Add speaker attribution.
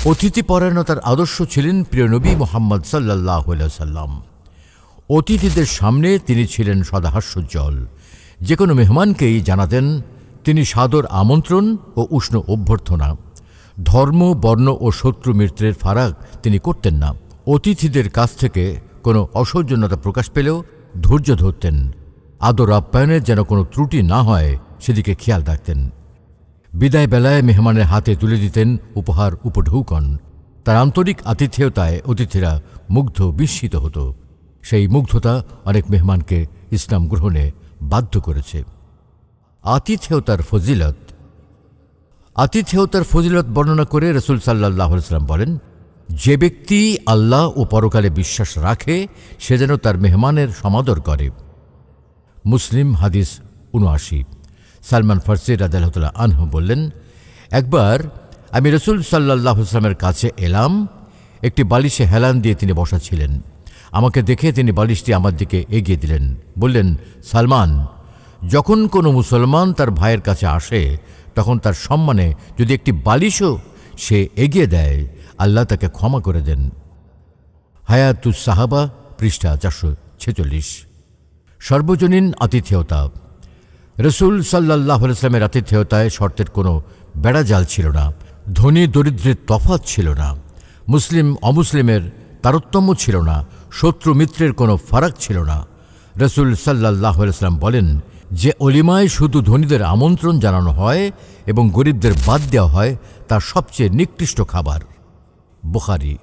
Speaker 1: অতিথিপরায়ণতার আদর্শ ছিলেন প্রিয় নবী মুহাম্মদ সাল্লাল্লাহু আলাইহি ওয়াসাল্লাম। অতিথিদের সামনে তিনি ছিলেন সদা হাস্যোজ্জ্বল। যে কোনো মেহমানকেই জানাতেন তিনি সাদর আমন্ত্রণ ও উষ্ণ অভ্যর্থনা। ধর্ম, বর্ণ ও শত্রু মিত্রের ফারাক তিনি করতেন না। অতিথিদের কাছ থেকে কোনো অসৌজন্যতা প্রকাশ পেলেও ধৈর্য ধরতেন। আদর আপ্যায়নের যেন কোনো ত্রুটি না হয় সেদিকে খেয়াল রাখতেন। বিদায় বেলায় মেহমানের হাতে তুলে দিতেন উপহার উপঢৌকন। তার আন্তরিক আতিথেয়তায় অতিথিরা মুগ্ধ বিস্মিত হতো। সেই মুগ্ধতা অনেক মেহমানকে ইসলাম গ্রহণে বাধ্য করেছে। আতিথেয়তার ফজিলত বর্ণনা করে রাসূল সাল্লাল্লাহু আলাইহি ওয়াসাল্লাম বলেন, যে ব্যক্তি আল্লাহ ও পরকালে বিশ্বাস রাখে সে যেন তার মেহমানের সমাদর করে। মুসলিম হাদিস ৭৯। সালমান ফারসি রাদিয়াল্লাহু তাআলা আনহু বললেন, একবার আমি রাসূল সাল্লাল্লাহু আলাইহি ওয়াসাল্লামের কাছে এলাম। একটি বালিশে হেলান দিয়ে তিনি বসা ছিলেন। আমাকে দেখে তিনি বালিশটি আমার দিকে এগিয়ে দিলেন। বললেন, সালমান, যখন কোনো মুসলমান তার ভাইয়ের কাছে আসে তখন তার সম্মানে যদি একটি বালিশও সে এগিয়ে দেয়, আল্লাহ তাকে ক্ষমা করে দেন। হায়াতুস সাহাবা, পৃষ্ঠা ৪৪৬। সর্বজনীন আতিথেয়তা। রাসূল সাল্লাল্লাহু আলাইহি ওয়াসাল্লামের আতিথেয়তায় শর্তের কোনো বেড়াজাল ছিল না। ধনী দরিদ্রের তফাৎ ছিল না। মুসলিম অমুসলিমের তারতম্য ছিল না। শত্রু মিত্রের কোনো ফারাক ছিল না। রাসূল সাল্লাল্লাহু আলাইহি ওয়াসাল্লাম বলেন, যে অলিমায় শুধু ধনীদের আমন্ত্রণ জানানো হয় এবং গরিবদের বাদ দেওয়া হয় তা সবচেয়ে নিকৃষ্ট খাবার। বুখারী।